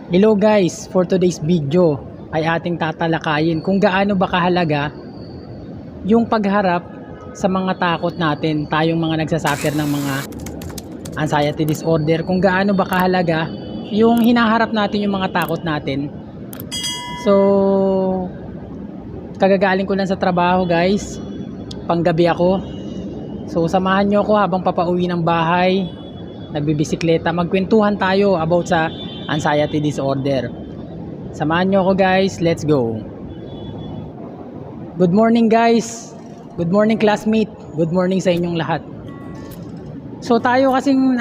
Hello guys, for today's video ay ating tatalakayin kung gaano ba kahalaga yung pagharap sa mga takot natin, tayong mga nagsasuffer ng mga anxiety disorder, kung gaano ba kahalaga yung hinaharap natin yung mga takot natin. So, kagagaling ko lang sa trabaho guys, panggabi ako. So, samahan nyo ako habang papauwi ng bahay, nagbibisikleta, magkwentuhan tayo about sa anxiety disorder. Samahan nyo ako guys, let's go. Good morning guys, good morning classmate, good morning sa inyong lahat. So tayo kasing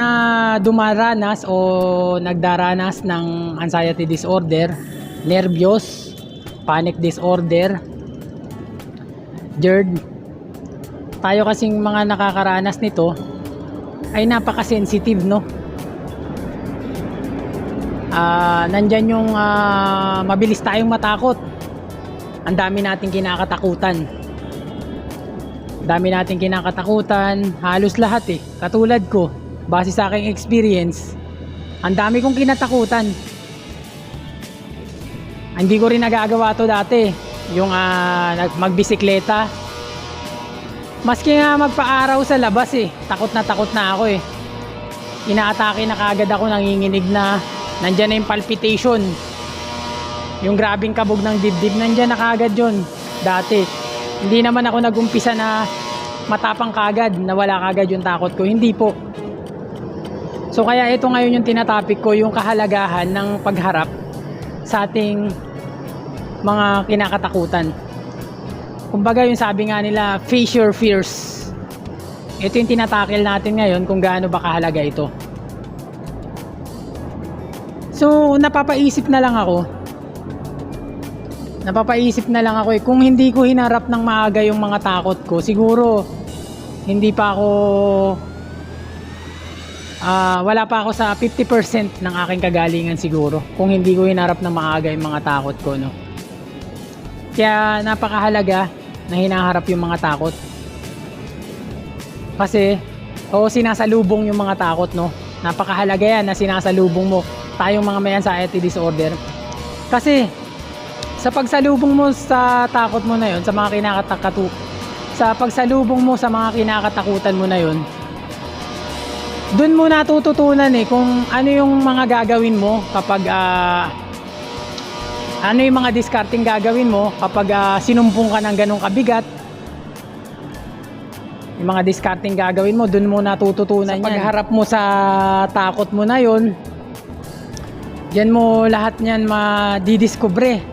dumaranas o nagdaranas ng anxiety disorder, nervyos, panic disorder, GERD. Tayo kasing mga nakakaranas nito ay napaka-sensitive, no? Nandyan yung mabilis tayong matakot. Ang dami nating kinakatakutan. Halos lahat eh. Katulad ko, base sa aking experience, ang dami kong kinatakutan. Hindi ko rin nagagawa to dati. Yung magbisikleta. Maski nga magpa-araw sa labas eh, takot na ako eh. Inaatake na kagad ako, nanginginig na. Nandyan na yung palpitation, yung grabing kabog ng dibdib, nandyan na kagad yun. Dati hindi naman ako nagumpisa na matapang kagad, na wala kagad yung takot ko, hindi po. So kaya ito ngayon yung tinatopic ko, yung kahalagahan ng pagharap sa ating mga kinakatakutan. Kumbaga yung sabi nga nila, face your fears. Ito yung tinatakil natin ngayon, kung gaano ba kahalaga ito. So napapaisip na lang ako eh, kung hindi ko hinarap ng maaga yung mga takot ko, siguro hindi pa ako wala pa ako sa 50% ng aking kagalingan siguro, kung hindi ko hinarap ng maaga yung mga takot ko, no? Kaya napakahalaga na hinaharap yung mga takot, kasi sinasalubong yung mga takot, no? Napakahalaga yan na sinasalubong mo tayong mga may anxiety disorder, kasi sa pagsalubong mo sa takot mo na yun, sa mga pagsalubong mo sa mga kinakatakutan mo na yun, dun mo natututunan eh kung ano yung mga gagawin mo kapag ano yung mga discarding gagawin mo kapag sinumpong ka ng ganong kabigat. Yung mga discarding gagawin mo, dun mo natututunan yan. Sa pagharap mo sa takot mo na yun, diyan mo lahat niyan madidiscover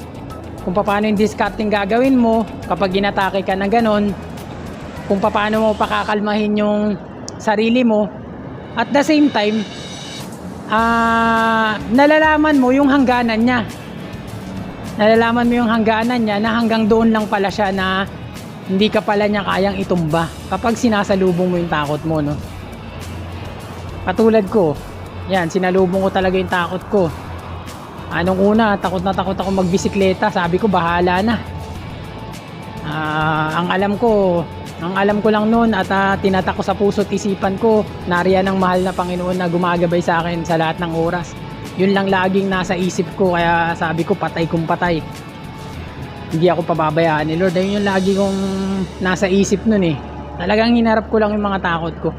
kung paano yung discarding gagawin mo kapag ginatake ka ng ganon, kung paano mo pakakalmahin yung sarili mo. At the same time, nalalaman mo yung hangganan niya, na hanggang doon lang pala siya, na hindi ka pala niya kayang itumba kapag sinasalubong mo yung takot mo, no? Katulad ko, yan, sinalubong ko talaga yung takot ko. Anong una, takot na takot ako magbisikleta. Sabi ko bahala na. Ang alam ko lang noon at tinatak ko sa puso't isipan ko, nariyan ang mahal na Panginoon na gumagabay sa akin sa lahat ng oras. Yun lang laging nasa isip ko, kaya sabi ko patay kung patay, hindi ako pababayaan ni Lord. Ayun yung lagi kong nasa isip nun eh. Talagang hinarap ko lang yung mga takot ko.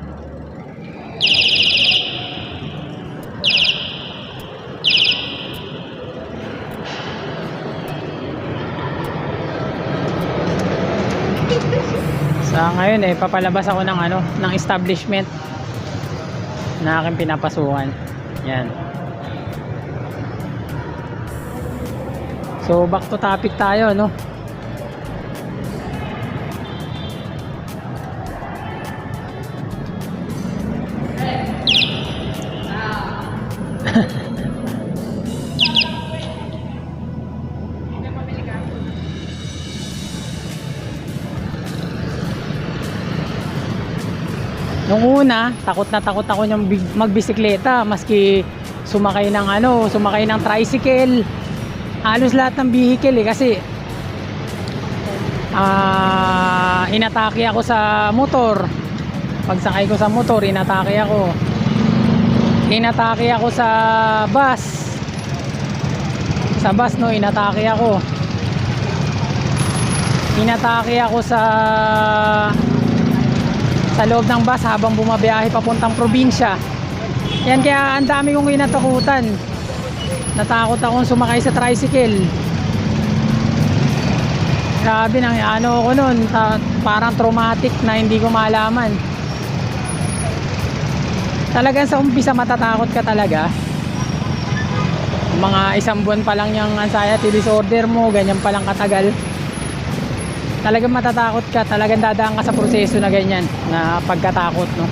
Sa ngayon eh, papalabas ako ng establishment na aking pinapasukan. Yan. So back to topic tayo, no? Nung una, takot na takot ako niyang magbisikleta, maski sumakay ng tricycle, halos lahat ng vehicle eh, kasi inatake ako sa motor. Pagsakay ko sa motor, inatake ako sa bus, sa bus, no, inatake ako sa loob ng bus habang bumabiyahe papuntang probinsya. Yan, kaya ang dami kong kinatakutan. Natakot akong sumakay sa tricycle. Grabe, nang ano ko nun, parang traumatic na hindi ko malaman. Talagang sa umpisa matatakot ka talaga. Mga isang buwan pa lang yung anxiety disorder mo, ganyan pa lang katagal. Talagang matatakot ka, talagang dadaan ka sa proseso na ganyan, na pagkatakot, no.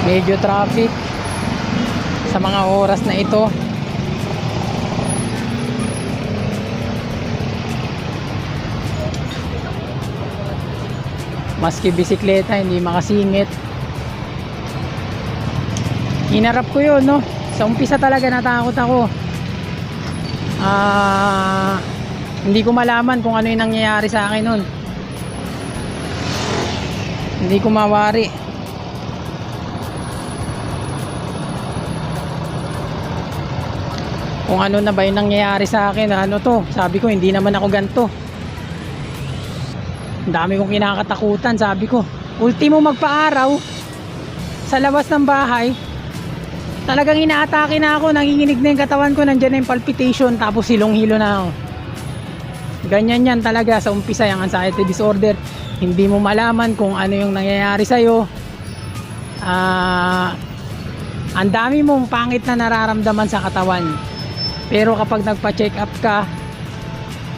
Medyo traffic sa mga oras na ito. Maski bisikleta hindi makasingit. Hinarap ko yun, no. Sa umpisa talaga natakot ako. Hindi ko malaman kung ano yung nangyayari sa akin nun. Hindi ko mawari. Kung ano na ba yung nangyayari sa akin. Ano to, sabi ko hindi naman ako ganito. Ang dami kong kinakatakutan. Sabi ko, ultimo magpa-araw sa labas ng bahay, talagang inaatake na ako, nanginginig na yung katawan ko, nandiyan na yung palpitation, tapos hilong-hilo na ako. Ganyan yan talaga sa umpisa yung anxiety disorder. Hindi mo malaman kung ano yung nangyayari sa'yo. Ang dami mong pangit na nararamdaman sa katawan. Pero kapag nagpa-check up ka,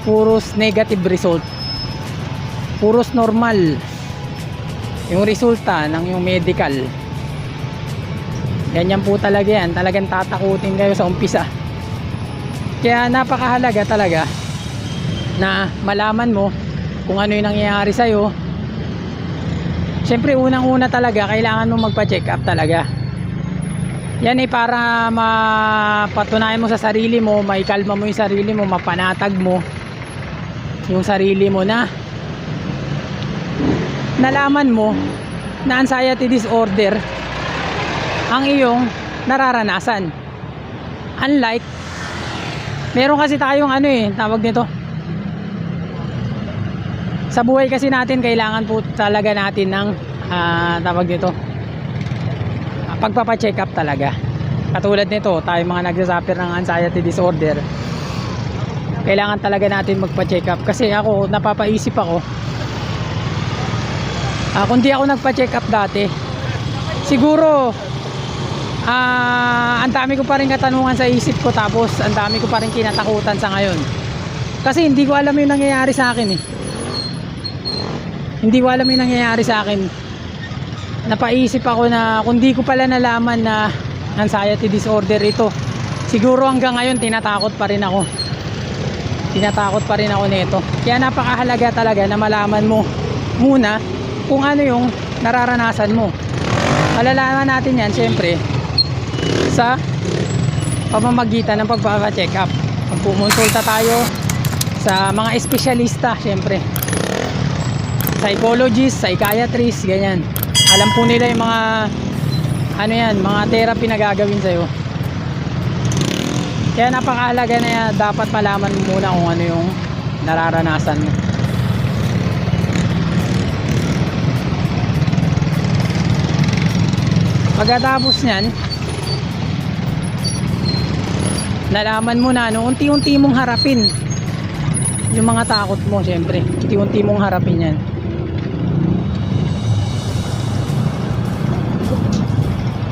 puros negative result. Puros normal yung resulta ng yung medical. Ganyan po talaga yan. Talagang tatakutin kayo sa umpisa. Kaya napakahalaga talaga na malaman mo kung ano yung nangyayari sa'yo. Siyempre unang-una talaga kailangan mo magpa-check up talaga. Yan para mapatunayan mo sa sarili mo, maikalma mo yung sarili mo, mapanatag mo yung sarili mo na nalaman mo na anxiety disorder ang iyong nararanasan. Unlike, meron kasi tayong tawag nito, sa buhay kasi natin kailangan po talaga natin ng tawag nito, pagpapacheck up talaga. Katulad nito, tayo mga nagsasuffer ng anxiety disorder, kailangan talaga natin magpa-check up. Kasi ako, napapaisip ako, kung di ako nagpa-check up dati, siguro ang dami ko pa rin katanungan sa isip ko, tapos ang dami ko pa rin kinatakutan sa ngayon. Kasi hindi ko alam yung nangyayari sa akin Hindi ko alam yung nangyayari sa akin. Napaisip ako na kung di ko pala nalaman na anxiety disorder ito, siguro hanggang ngayon tinatakot pa rin ako. Tinatakot pa rin ako nito. Kaya napakahalaga talaga na malaman mo muna kung ano yung nararanasan mo. Malalaman natin yan syempre sa pamamagitan ng pagpapa-check up. Magpumunsulta tayo sa mga espesyalista, syempre psychologist, psychiatrist, ganyan. Alam po nila yung mga mga therapy na gagawin sa'yo. Kaya napakahalaga na dapat malaman mo muna kung ano yung nararanasan mo. Pagkatapos nyan, nalaman mo na unti-unti mong harapin yung mga takot mo. Syempre unti-unti mong harapin yan.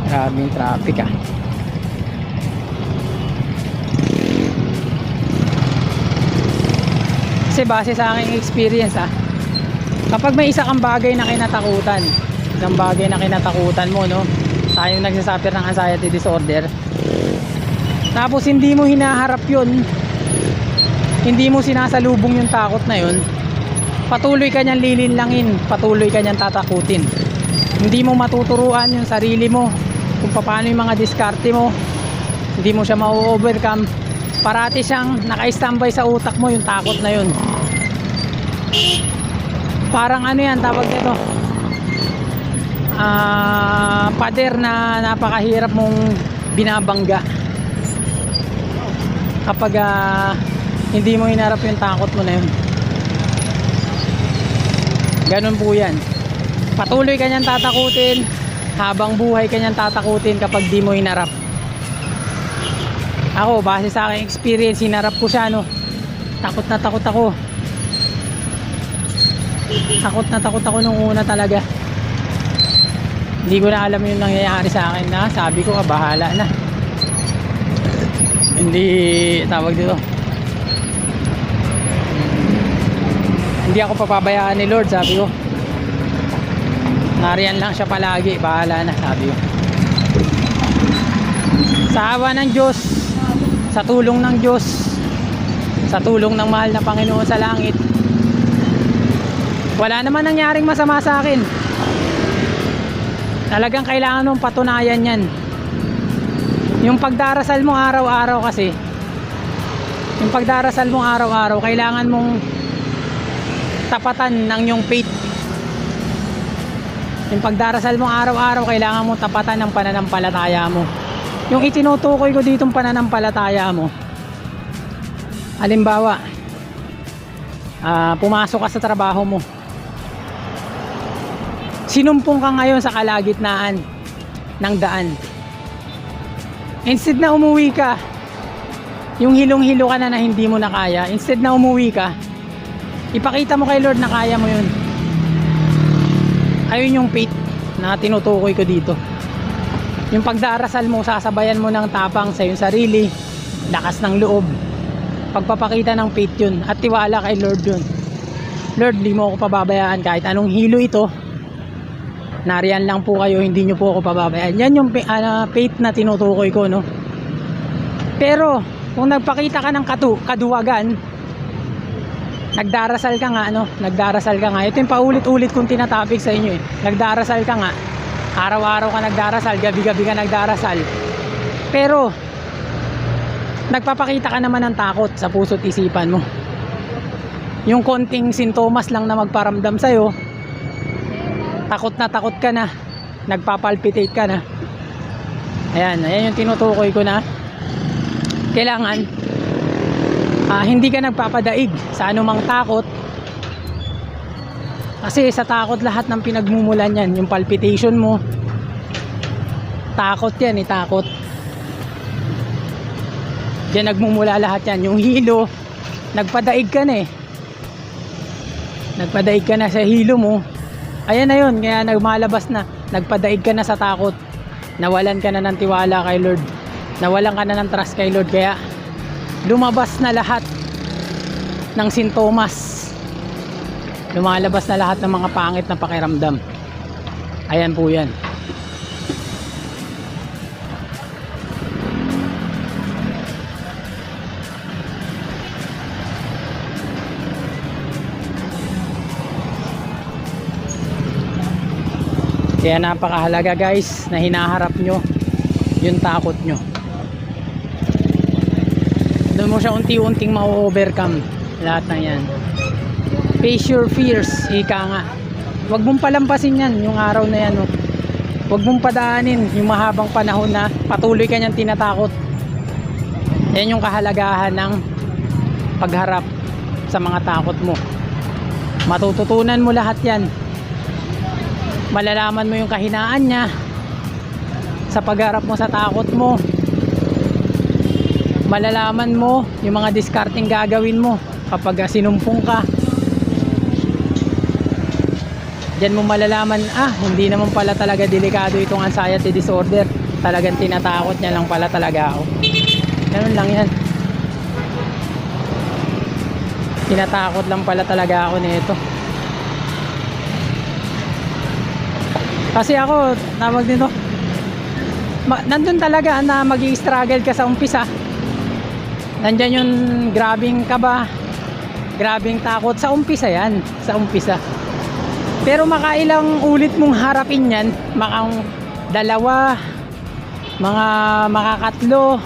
Maraming traffic kasi base sa aking experience kapag may isa kang bagay na kinatakutan, isang bagay na kinatakutan mo, no, tayong nagsasuffer ng anxiety disorder, tapos hindi mo hinaharap yun, hindi mo sinasalubong yung takot na yun, patuloy ka niyang lilinlangin, patuloy ka niyang tatakutin. Hindi mo matuturuan yung sarili mo kung paano yung mga diskarte mo, hindi mo siya ma-overcome. Parati siyang naka-standby sa utak mo yung takot na yun. Parang yan, tawag nito, pader na napakahirap mong binabangga kapag hindi mo hinarap yung takot mo na yun. Ganun po yan. Patuloy ka niyang tatakutin, habang buhay ka niyang tatakutin kapag di mo hinarap. Ako, base sa aking experience, hinarap ko siya, no. Takot na takot ako. Takot na takot ako nung una talaga. Hindi ko na alam yung nangyayari sa akin na sabi ko, bahala na. Hindi, tawag dito, hindi ako papabayaan ni Lord, sabi ko. Nariyan lang siya palagi, bahala na, sabi ko. Sa awa ng Diyos, sa tulong ng Diyos, sa tulong ng mahal na Panginoon sa langit, wala naman nangyaring masama sa akin. Talagang kailangan mong patunayan yan. Yung pagdarasal mo araw-araw kasi, yung pagdarasal mo araw-araw, kailangan mong tapatan ng yung faith. Yung pagdarasal mo araw-araw, kailangan mong tapatan ng pananampalataya mo. Yung itinutukoy ko ditong pananampalataya mo, halimbawa, pumasok ka sa trabaho mo, sinumpong ka ngayon sa kalagitnaan ng daan. Instead na umuwi ka, yung hilong-hilo ka na hindi mo na kaya, instead na umuwi ka, ipakita mo kay Lord na kaya mo yun. Ayun yung faith na tinutukoy ko dito. Yung pagdarasal mo, sasabayan mo ng tapang sa iyong sarili, lakas ng loob, pagpapakita ng faith yun, at tiwala kay Lord yun. Lord, di mo ako pababayaan kahit anong hilo ito. Nariyan lang po kayo, hindi nyo po ako pababayaan. Yan yung faith na tinutukoy ko, no? Pero kung nagpakita ka ng kaduwagan, nagdarasal ka nga, no? Nagdarasal ka nga. Ito yung paulit-ulit kong tinatapik sa inyo, eh. Nagdarasal ka nga. Araw-araw ka nagdarasal, gabi-gabi ka nagdarasal. Pero nagpapakita ka naman ng takot sa puso't isipan mo. Yung konting sintomas lang na magparamdam sa'yo, takot ka na, nagpapalpitate ka na. Ayan yung tinutukoy ko na kailangan hindi ka nagpapadaig sa anumang takot, kasi sa takot lahat ng pinagmumulan yan. Yung palpitation mo, takot yan, takot. Diyan nagmumula lahat yan. Yung hilo, nagpadaig ka na, nagpadaig ka na sa hilo mo. Ayan na yun, kaya nagmalabas na, nagpadaig ka na sa takot, nawalan ka na ng tiwala kay Lord, nawalan ka na ng trust kay Lord, kaya lumabas na lahat ng sintomas, lumalabas na lahat ng mga pangit na pakiramdam. Ayan po yan. Kaya napakahalaga guys na hinaharap nyo yung takot nyo. Doon mo siya unti-unting ma-overcome lahat ng yan. Face your fears, ika nga. Huwag mong palampasin yan yung araw na yan, oh. Huwag mong padaanin yung mahabang panahon na patuloy ka niyang tinatakot. Yan yung kahalagahan ng pagharap sa mga takot mo. Matututunan mo lahat yan. Malalaman mo yung kahinaan niya sa pagharap mo sa takot mo. Malalaman mo yung mga discarding gagawin mo kapag sinumpong ka. Diyan mo malalaman, hindi naman pala talaga delikado itong anxiety disorder. Talagang tinatakot niya lang pala talaga ako. Ganun lang yan. Tinatakot lang pala talaga ako nito. Kasi ako, tawag dito, nandun talaga na mag-i-struggle ka sa umpisa. Nandyan yung grabing kaba, grabing takot. Sa umpisa yan, sa umpisa. Pero makailang ulit mong harapin yan, makang dalawa, mga makakatlo,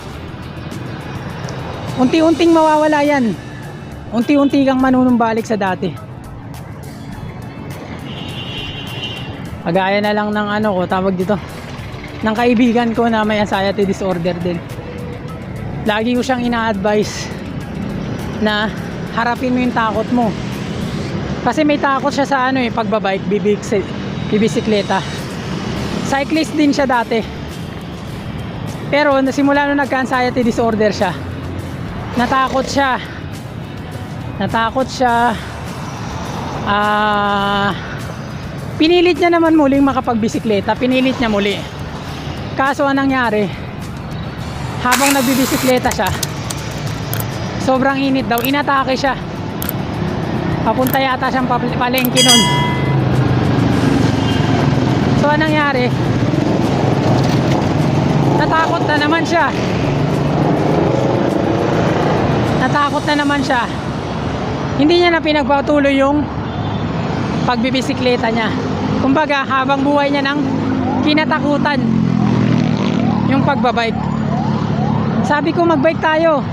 unti-unting mawawala yan. Unti-unti kang manunumbalik sa dati. Kagaya na lang ng ano ko, tawag dito, ng kaibigan ko na may anxiety disorder din. Lagi ko siyang ina-advise na harapin mo yung takot mo. Kasi may takot siya sa ano pagbabike, bibisikleta. Cyclist din siya dati. Pero simula nung nagka-anxiety disorder siya, natakot siya. Pinilit niya naman muling makapagbisikleta. Pinilit niya muli. Kaso anong nangyari? Habang nagbibisikleta siya, sobrang init daw. Inatake siya. Papunta yata siyang palengke nun. So anong nangyari? Natakot na naman siya. Hindi niya na pinagpatuloy yung pagbibisikleta niya. Kumbaga habang buhay niya nang kinatakutan yung pagbabike. Sabi ko, magbike tayo.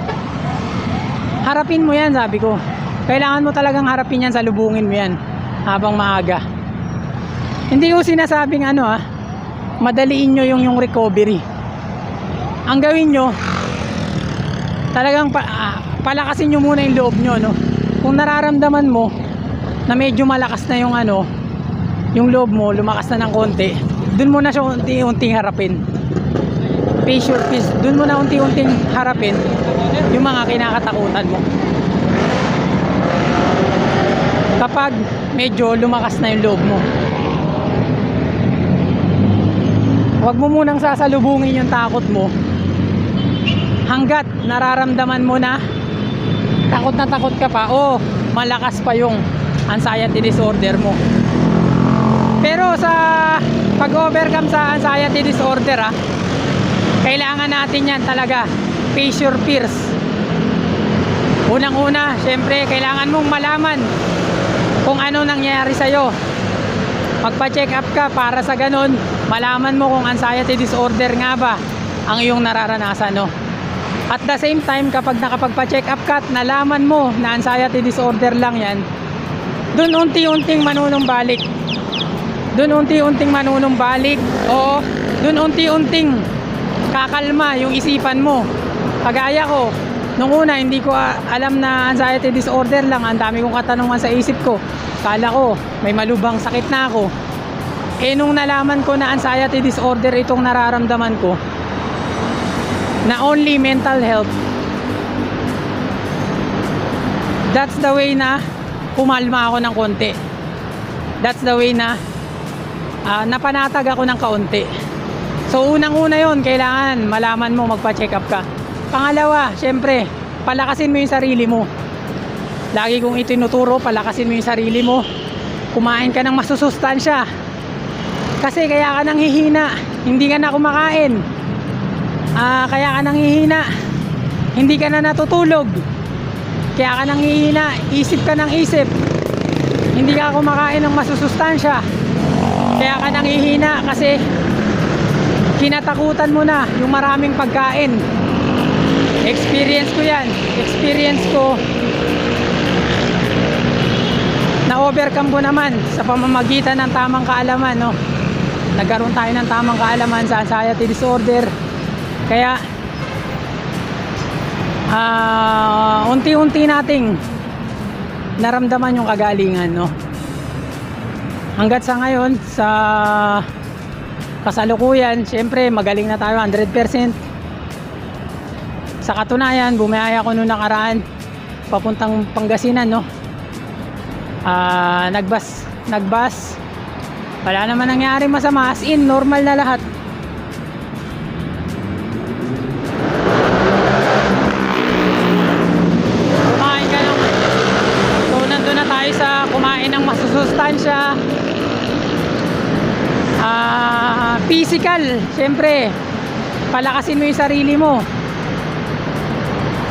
Harapin mo yan, sabi ko. Kailangan mo talagang harapin yan, salubungin mo yan habang maaga. Hindi ko sinasabing madaliin nyo yung recovery. Ang gawin nyo, talagang palakasin nyo muna yung loob nyo, no? Kung nararamdaman mo na medyo malakas na yung loob mo, lumakas na ng konti, dun mo na siya unti-unting harapin. Face your peace. Dun mo na unti-unting harapin yung mga kinakatakutan mo. Kapag medyo lumakas na yung loob mo, huwag mo munang sasalubungin yung takot mo hanggat nararamdaman mo na takot ka pa o malakas pa yung anxiety disorder mo. Pero sa pag-overcome sa anxiety disorder, kailangan natin yan talaga. Face your fears. Unang-una, syempre kailangan mong malaman kung ano nangyayari sa'yo. Magpa-check up ka para sa ganun malaman mo kung anxiety disorder nga ba ang iyong nararanasan, no? At the same time, kapag nakapagpa-check up ka at nalaman mo na anxiety disorder lang yan, dun unti-unting manunumbalik o dun unti-unting kakalma yung isipan mo. Kagaya ko, nung una hindi ko alam na anxiety disorder lang. Ang dami kong katanungan sa isip ko. Kala ko may malubhang sakit na ako. Nung nalaman ko na anxiety disorder itong nararamdaman ko, na only mental health, that's the way na pumalma ako ng konti. That's the way na napanatag ako ng kaunti. So unang-una yon, kailangan malaman mo, magpa-check up ka. Pangalawa, syempre, palakasin mo yung sarili mo. Lagi kong itinuturo, palakasin mo yung sarili mo. Kumain ka ng masusustansya. Kasi kaya ka nang hihina, hindi ka na kumakain. Kaya ka nang hihina, hindi ka na natutulog. Kaya ka nang hihina, isip ka ng isip. Hindi ka kumakain ng masusustansya. Kaya ka nang hihina kasi kinatakutan mo na yung maraming pagkain. Experience ko yan. Experience ko. Na-overcome ko naman sa pamamagitan ng tamang kaalaman, no? Nagkaroon tayo ng tamang kaalaman sa anxiety disorder. Kaya unti-unti nating naramdaman yung kagalingan, no? Hanggat sa ngayon, sa kasalukuyan, syempre magaling na tayo 100%. Sa katunayan, bumiyaya ko noong nakaraan papuntang Pangasinan, no? Nagbus. Wala naman nangyari masama, as in normal na lahat. Kumain ka ng, so nandun na tayo sa kumain ng masusustansya. Physical, syempre palakasin mo yung sarili mo.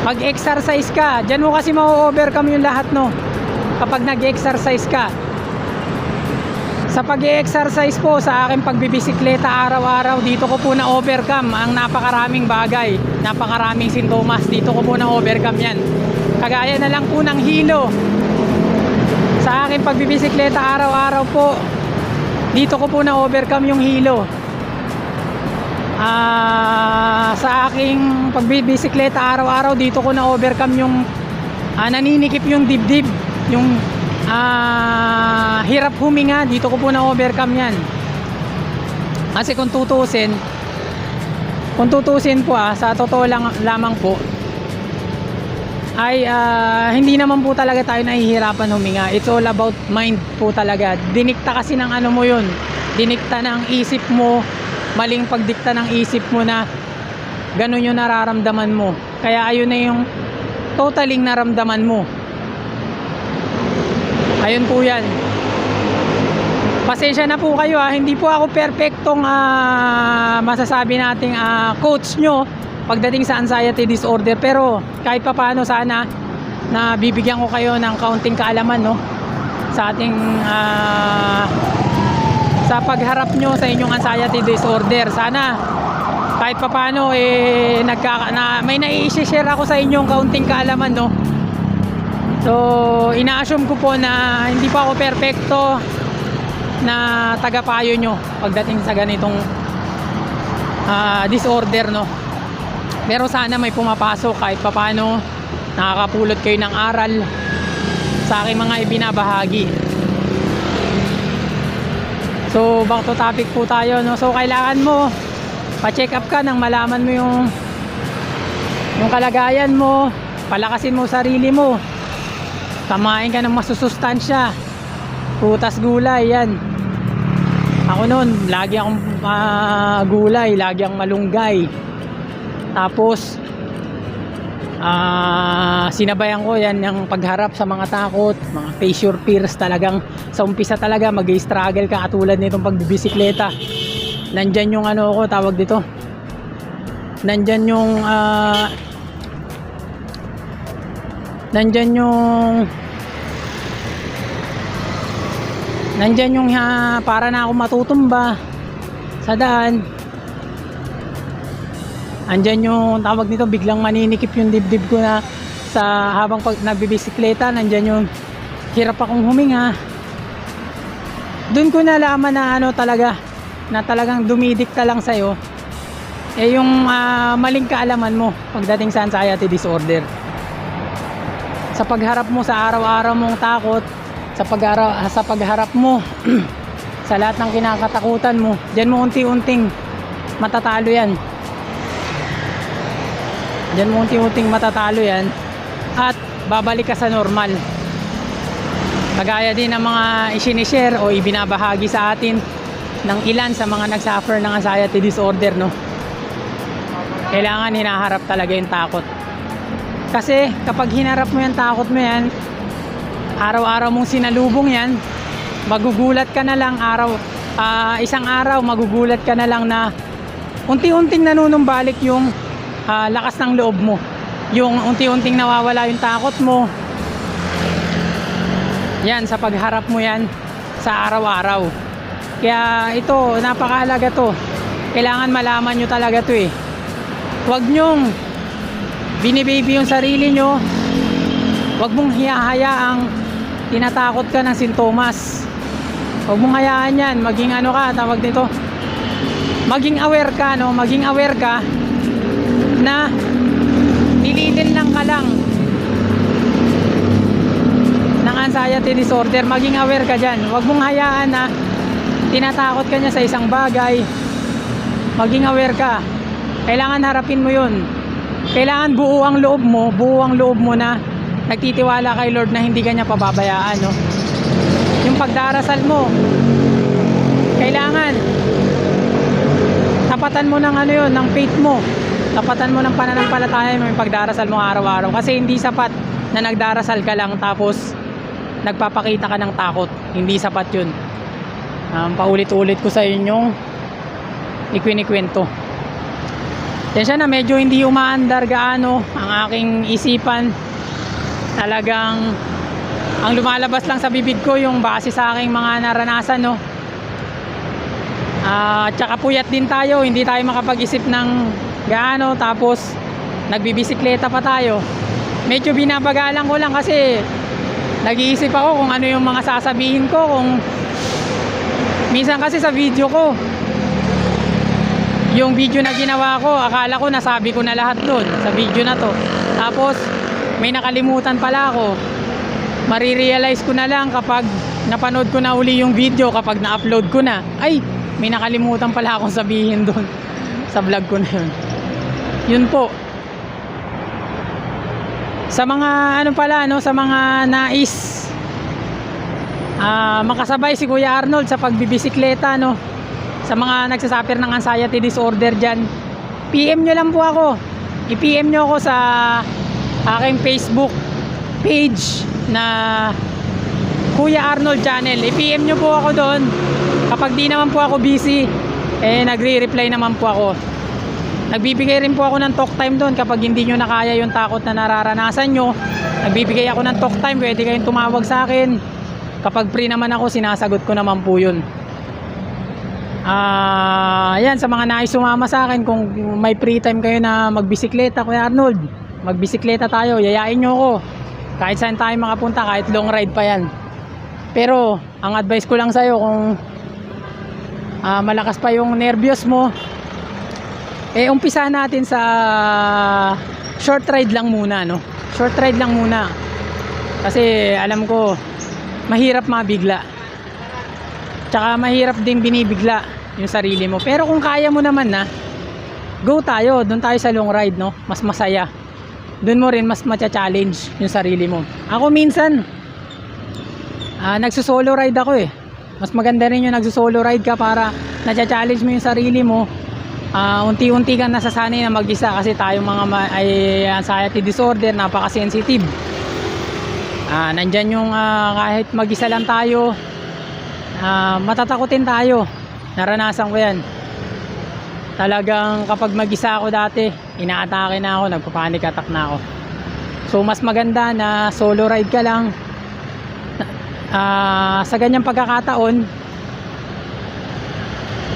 Mag-exercise ka. Diyan mo kasi ma-overcome yung lahat, no? Kapag nag-exercise ka. Sa pag-exercise po, sa aking pagbibisikleta araw-araw, dito ko po na-overcome ang napakaraming bagay, napakaraming sintomas. Dito ko po na-overcome yan. Kagaya na lang po ng hilo. Sa aking pagbibisikleta araw-araw po, dito ko po na overcome yung hilo. Sa aking pagbibisikleta araw-araw, dito ko na overcome yung naninikip yung dibdib, yung hirap huminga, dito ko po na overcome yan. Kasi kung tutusin po sa totoo lang lamang po ay hindi naman po talaga tayo nahihirapan huminga. It's all about mind po talaga. Dinikta kasi ng ano mo yun, dinikta ng isip mo, maling pagdikta ng isip mo na ganun yung nararamdaman mo. Kaya ayun na yung totaling naramdaman mo. Ayun po yan. Pasensya na po kayo hindi po ako perfectong masasabi nating coach nyo pagdating sa anxiety disorder, pero kahit pa paano sana na bibigyan ko kayo ng kaunting kaalaman, no, sa ating sa pagharap nyo sa inyong anxiety disorder. Sana kahit pa paano may nai-share ako sa inyong kaunting kaalaman, no. So ina-assume ko po na hindi pa ako perfecto na tagapayo nyo pagdating sa ganitong disorder, no. Pero sana may pumapasok kahit papaano, nakakapulot kayo ng aral sa aking mga ibinabahagi. So back to topic po tayo, no. So kailangan mo pa-check up ka nang malaman mo yung kalagayan mo, palakasin mo sarili mo, tamain ka ng masusustansya, prutas, gulay, yan. Ako noon, lagi akong gulay, lagi akong malunggay. Tapos sinabayan ko yan yung pagharap sa mga takot, mga face your fears. Talagang sa umpisa talaga mag-struggle ka, katulad nitong pagbibisikleta. Nandyan yung tawag dito, nandyan yung para na ako matutumba sa daan. Andyan yung tawag nito, biglang maninikip yung dibdib ko na sa habang nagbibisikleta. Nandyan yung hirap akong huminga. Doon ko nalaman na talagang dumidikta lang sa'yo yung maling kaalaman mo pagdating sa anxiety disorder. Sa pagharap mo sa araw-araw mong takot, sa pagharap mo sa lahat ng kinakatakutan mo, diyan mo unti-unting matatalo yan. Diyan mo unti-unting matatalo yan at babalik ka sa normal. Kagaya din ng mga isinishare o ibinabahagi sa atin ng ilan sa mga nagsuffer ng anxiety disorder, no. Kailangan hinaharap talaga yung takot. Kasi kapag hinarap mo yung takot mo yan, araw-araw mong sinalubong yan, magugulat ka na lang isang araw magugulat ka na lang na unti-unting nanunumbalik yung lakas ng loob mo, yung unti-unting nawawala yung takot mo. Yan, sa pagharap mo yan sa araw-araw. Kaya ito, napakahalaga to. Kailangan malaman nyo talaga to Huwag nyong binibaby yung sarili nyo. Huwag mong hiyahayaang tinatakot ka ng sintomas. Huwag mong hayaan yan. Maging tawag nito, maging aware ka, no? Maging aware ka na nililin lang ka lang ng anxiety disorder. Maging aware ka dyan. Huwag mong hayaan na tinatakot ka niya sa isang bagay. Maging aware ka. Kailangan harapin mo yun. Kailangan buo ang loob mo na nagtitiwala kay Lord na hindi ka niya pababayaan, no? Yung pagdarasal mo, kailangan tapatan mo ng ng faith mo. Tapatan mo ng pananampalataya mo yung pagdarasal mo araw-araw. Kasi hindi sapat na nagdarasal ka lang tapos nagpapakita ka ng takot. Hindi sapat yun. Paulit-ulit ko sa inyong ikwinikwento. Tensya na medyo hindi umaandar gaano ang aking isipan. Talagang ang lumalabas lang sa bibig ko yung base sa aking mga naranasan, no. Tsaka puyat din tayo, hindi tayo makapag-isip ng gaano, tapos nagbibisikleta pa tayo. Medyo binabagalan ko lang kasi nag-iisip ako kung ano yung mga sasabihin ko, kung Minsan kasi sa video ko, yung video na ginawa ko, akala ko nasabi ko na lahat doon sa video na to. Tapos may nakalimutan pala ako. Marirealize ko na lang kapag napanood ko na uli yung video, kapag na-upload ko na. Ay, may nakalimutan pala akong sabihin doon sa vlog ko na yun. Yun po. Sa mga ano pala, no, sa mga nais makasabay si Kuya Arnold sa pagbibisikleta, no, sa mga nagsasuffer ng anxiety disorder dyan, PM nyo lang po ako. I-PM nyo ako sa aking Facebook page na Kuya Arnold Channel. I-PM nyo po ako doon. Kapag di naman po ako busy, nagre-reply naman po ako. Nagbibigay rin po ako ng talk time doon kapag hindi nyo na kaya yung takot na nararanasan nyo. Nagbibigay ako ng talk time, pwede kayong tumawag sa akin. Kapag free naman ako, sinasagot ko naman po yun. Yan, sa mga nais sumama sa akin, kung may free time kayo na magbisikleta, Kuya Arnold, magbisikleta tayo, yayain nyo ako. Kahit saan tayo makapunta, kahit long ride pa yan. Pero ang advice ko lang sa'yo, kung malakas pa yung nervyos mo, umpisa natin sa short ride lang muna, no? Short ride lang muna. Kasi alam ko, mahirap mabigla. Tsaka mahirap din binibigla yung sarili mo. Pero kung kaya mo naman na, go tayo, doon tayo sa long ride, no? Mas masaya. Doon mo rin mas matcha-challenge yung sarili mo. Ako minsan, nagsusolo ride ako eh. Mas maganda rin yung nagsusolo ride ka para natcha-challenge mo yung sarili mo. Unti-unti kang nasasanay na mag-isa kasi tayong mga ay anxiety disorder, napaka-sensitive. Nandyan yung kahit mag-isa lang tayo, matatakotin tayo. Naranasan ko yan. Talagang kapag mag-isa ako dati, inaatake na ako, nagpa-panic attack na ako. So mas maganda na solo ride ka lang. Sa ganyang pagkakataon,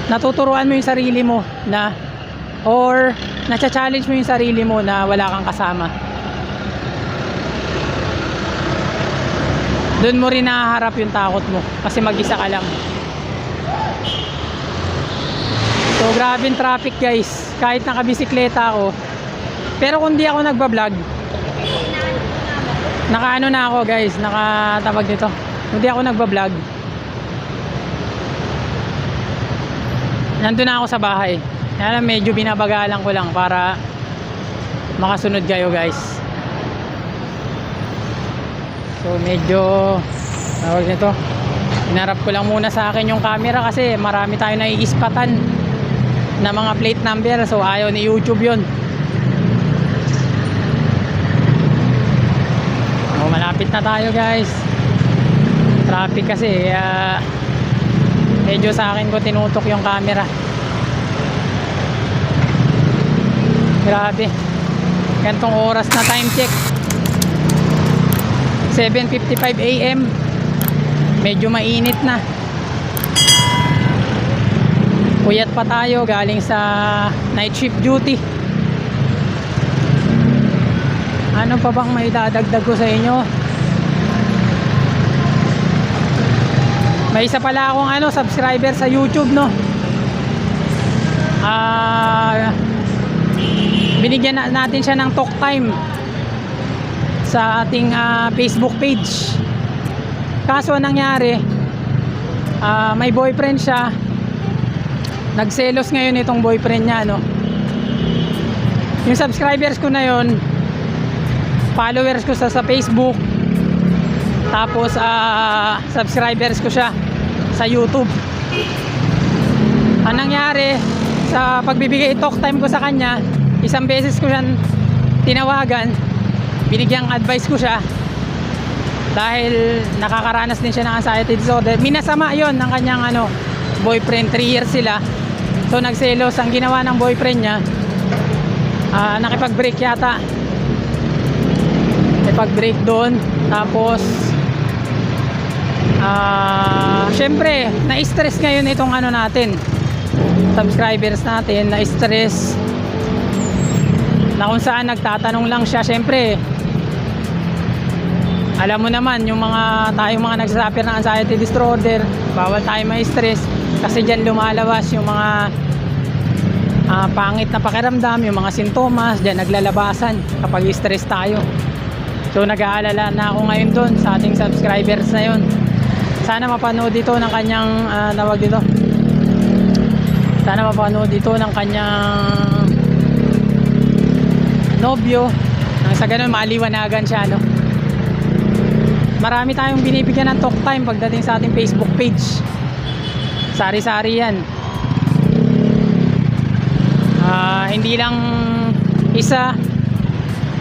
natuturuan mo yung sarili mo na, or natcha-challenge mo yung sarili mo na wala kang kasama. Doon mo rin nahaharap yung takot mo kasi mag-isa ka lang. So grabe yung traffic guys, kahit nakabisikleta ako. Pero kung di ako nagbablog, nakaano na ako guys, nakatabag nito. Kung di ako nagbablog, nandun na ako sa bahay. Kaya medyo binabagalan ko lang para makasunod kayo guys. So medyo tawag nito, inarap ko lang muna sa akin yung camera kasi marami tayo naiispatan na mga plate number. So ayaw ni YouTube yun. So, malapit na tayo guys. Traffic kasi medyo sa akin ko tinutok yung camera. Grabe, gantong oras na, time check 7:55 AM. Medyo mainit na. Puyat pa tayo galing sa night shift duty. Ano pa bang may dadagdag ko sa inyo? May isa pala akong subscriber sa YouTube, no. Binigyan natin siya ng talk time sa ating Facebook page. Kaso nangyari, may boyfriend siya. Nagselos ngayon itong boyfriend niya, no. Yung subscribers ko na yon, followers ko sa Facebook. Tapos subscribers ko siya sa YouTube. Ang nangyari, sa pagbibigay talk time ko sa kanya, isang beses ko siyang tinawagan, binigyang advice ko siya dahil nakakaranas din siya ng anxiety disorder. Minasama yon ng kanyang boyfriend. 3 years sila. So nagselos. Ang ginawa ng boyfriend niya, nakipag-break yata, nakipag-break doon. Tapos syempre na-stress ngayon itong natin, subscribers natin, na-stress na kung saan nagtatanong lang siya. Syempre alam mo naman yung tayong mga nagsasuffer ng anxiety disorder, bawal tayo ma-stress. Kasi dyan lumalabas yung mga pangit na pakiramdam, yung mga sintomas, dyan naglalabasan kapag stress tayo. So nag-aalala na ako ngayon doon sa ating subscribers na yun. Sana mapanood dito ng kanyang sana mapanood dito ng kanyang nobyo, nang sa ganun maliwanagan siya, no? Marami tayong binibigyan ng talk time pagdating sa ating Facebook page. Sari-sari yan. Hindi lang isa,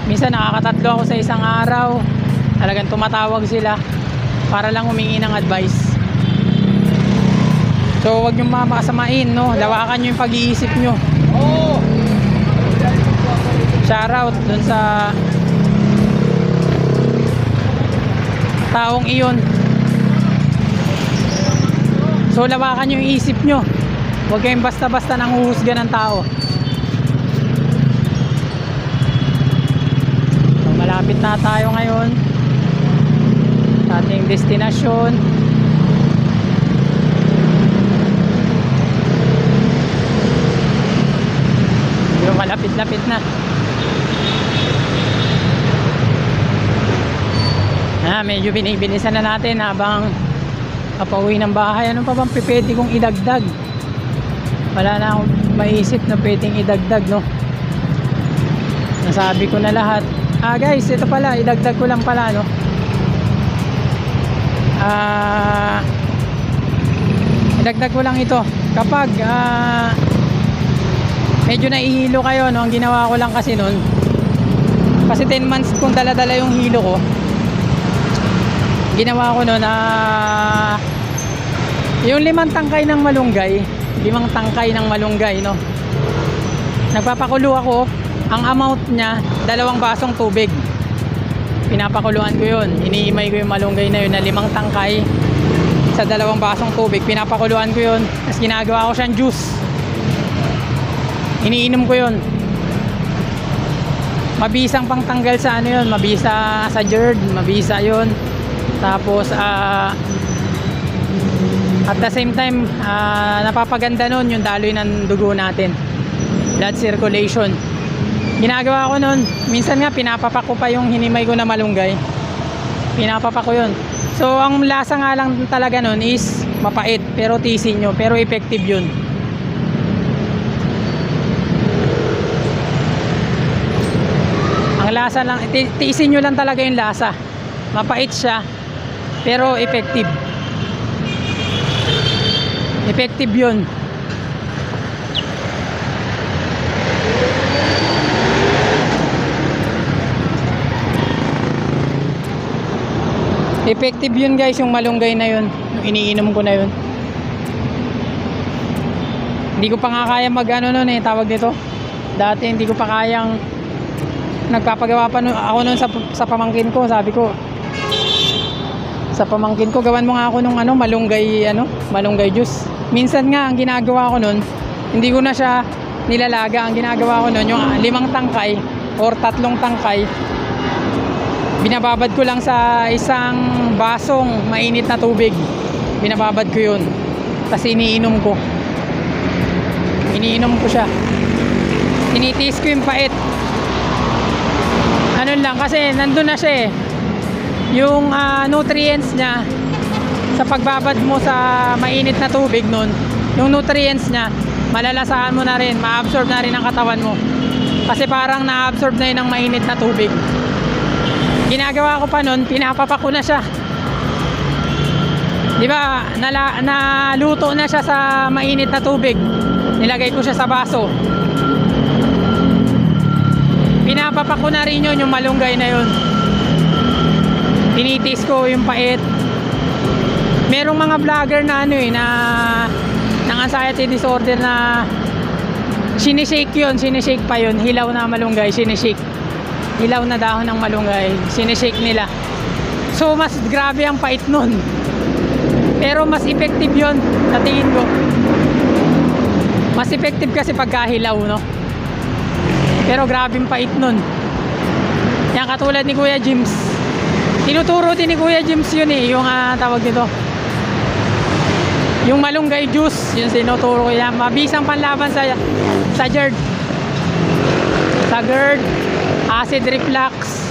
minsan nakakatatlo ako sa isang araw. Talagang tumatawag sila para lang humingi ng advice. So wag nyo makasamain, no? Lawakan nyo yung pag-iisip nyo. Shoutout dun sa taong iyon. So lawakan nyo yung isip nyo. Huwag kayong basta-basta nang huhusga ng tao. So, malapit na tayo ngayon sa ating destinasyon. Yung malapit-lapit na. Medyo binibilisan na natin habang kapauwi ng bahay. Ano pa bang pwede kong idagdag? Wala na akong maisip na pwedeng idagdag, no? Nasabi ko na lahat. Guys, ito pala, idagdag ko lang pala, no? Idagdag ko lang ito. Kapag medyo naihilo kayo, no? Ang ginawa ko lang kasi nun, kasi 10 months kong dala-dala yung hilo ko. Ginawa ko nun yung 5 tangkay ng malunggay, 5 tangkay ng malunggay, no? Nagpapakulo ako. Ang amount niya 2 basong tubig. Pinapakuluan ko yun. Iniimay ko yung malunggay na yun na 5 tangkay sa 2 basong tubig. Pinapakuluan ko yun. Tapos ginagawa ko siyang juice. Iniinom ko yun. Mabisang pangtanggal sa ano yun, mabisa sa GERD, mabisa yun. Tapos at the same time, napapaganda nun yung daloy ng dugo natin, blood circulation. Ginagawa ko nun, minsan nga pinapapak ko pa yung hinimay ko na malunggay. Pinapapak ko yun. So ang lasa nga lang talaga nun is mapait, pero tiisin nyo, pero effective yun. Ang lasa lang, tiisin nyo lang talaga yung lasa. Mapait siya, pero effective. Effective yun. Effective yun guys, yung malunggay na yun. Yung iniinom ko na yun. Hindi ko pa nga kaya nun eh, tawag dito. Dati hindi ko pa kayang, nagpapagawa pa ako nun sa pamangkin ko. Sabi ko sa pamangkin ko, gawan mo nga ako nung malunggay juice. Minsan nga ang ginagawa ko nun, hindi ko na siya nilalaga. Ang ginagawa ko nun, yung 5 tangkay or 3 tangkay, binababad ko lang sa isang basong mainit na tubig. Binababad ko yun, kasi iniinom ko siya. Tinitiis ko yung pait. Ano lang, kasi nandun na siya eh, yung nutrients niya. Sa pagbabad mo sa mainit na tubig nun, yung nutrients niya malalasahan mo na rin, ma-absorb na rin ang katawan mo, kasi parang na-absorb na yun ng mainit na tubig. Ginagawa ko pa nun, pinapapak ko na siya. Di ba, naluto na siya sa mainit na tubig, nilagay ko siya sa baso, pinapapak ko na rin yun, yung malunggay na yun. Tinitis ko yung pait. Merong mga vlogger na ng anxiety disorder na sinishake pa yun, hilaw na malunggay, sinishake, hilaw na dahon ng malunggay, sinishake nila. So mas grabe ang pait nun, pero mas effective yun sa tingin ko. Mas effective kasi pagkahilaw, no? Pero grabe ang pait nun. Yan, katulad ni Kuya Jims, tinuturo din ni Kuya Jims yun eh, yung tawag dito, Yung malunggay juice, yung sinuturo ko yan. Mabisang panlaban sa GERD. Sa GERD, acid reflux.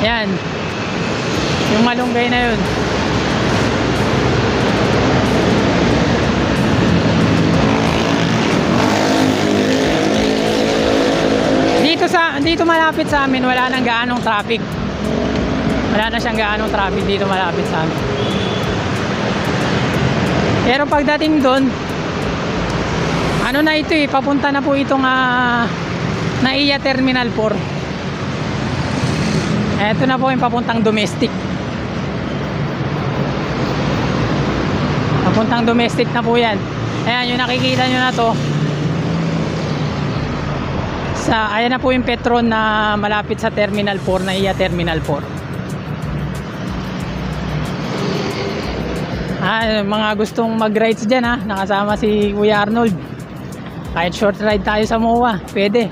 Yan. Yung malunggay na yun. Dito malapit sa amin, wala nang gaanong traffic. Wala na siyang gaanong traffic dito malapit sa amin. Pero pagdating doon, ano na ito eh, papunta na po itong NAIA Terminal 4. Eto na po yung papuntang domestic. Papuntang domestic na po yan. Ayan, yung nakikita nyo na to. Ayan na po yung Petron na malapit sa Terminal 4, NAIA Terminal 4. Mga gustong mag-rides dyan nakasama si Kuya Arnold. Kahit short ride tayo sa MOA, pwede.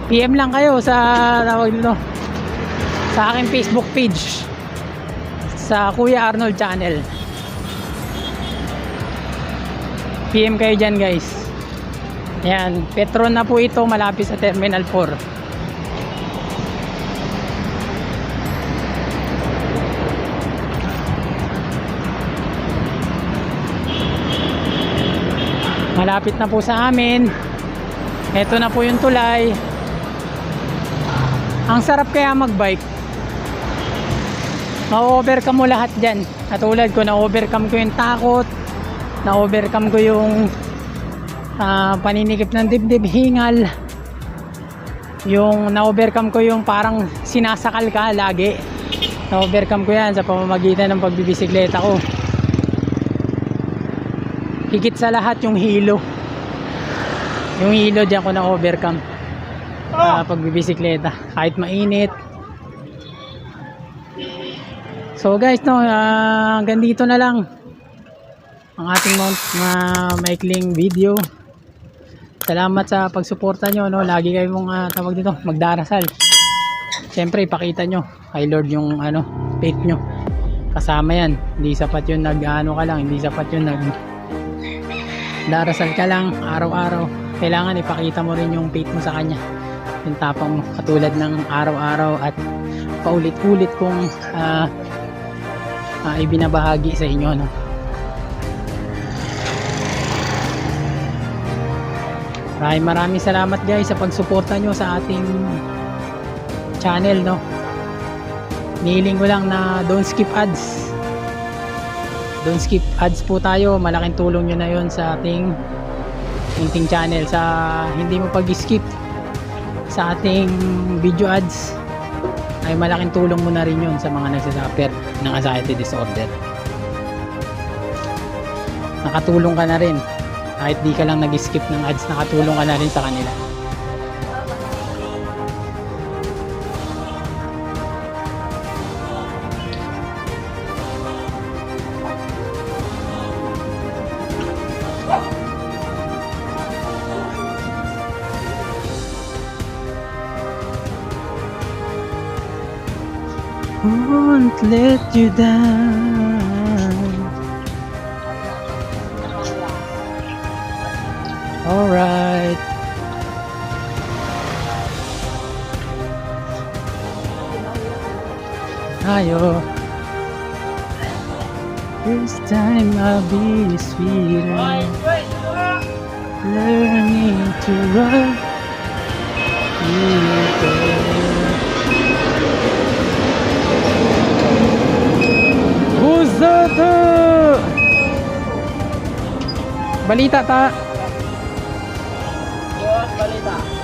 PM lang kayo sa sa aking Facebook page, sa Kuya Arnold channel. PM kayo dyan guys. Ayan, Petron na po ito, malapit sa Terminal 4. Malapit na po sa amin. Ito na po yung tulay. Ang sarap kaya magbike. Ma-overcome mo lahat dyan. Katulad ko, na-overcome ko yung takot, na-overcome ko yung paninikip ng dibdib, hingal. Yung na-overcome ko yung parang sinasakal ka lagi. Na-overcome ko yan sa pamamagitan ng pagbibisikleta ko. Higit sa lahat yung hilo. Yung hilo dyan ko na-overcome pagbibisikleta. Kahit mainit. So guys, hanggang dito na lang ang ating maikling video. Salamat sa pagsuporta nyo, lagi kayong tawag dito, magdarasal. Siyempre ipakita nyo kay Lord yung faith nyo. Kasama yan. Hindi sapat yun ka lang, hindi sapat yun darasal ka lang araw-araw. Kailangan ipakita mo rin yung faith mo sa Kanya. Yung tapang mo, katulad ng araw-araw at paulit-ulit kong ibinabahagi sa inyo, Maraming salamat guys sa pagsuporta nyo sa ating channel, Nihiling ko lang na don't skip ads. Don't skip ads po tayo. Malaking tulong nyo na yon sa ating channel. Sa hindi mo pag-skip sa ating video ads, ay malaking tulong mo na rin yun sa mga nagsasuffer ng anxiety disorder. Nakatulong ka na rin. Kahit di ka lang nag-skip ng ads, nakatulong ka na rin sa kanila. Won't let you down. Alright. Ayo. This time I'll be sweeter. Learning to run. Who's that? Balita ta. Balita.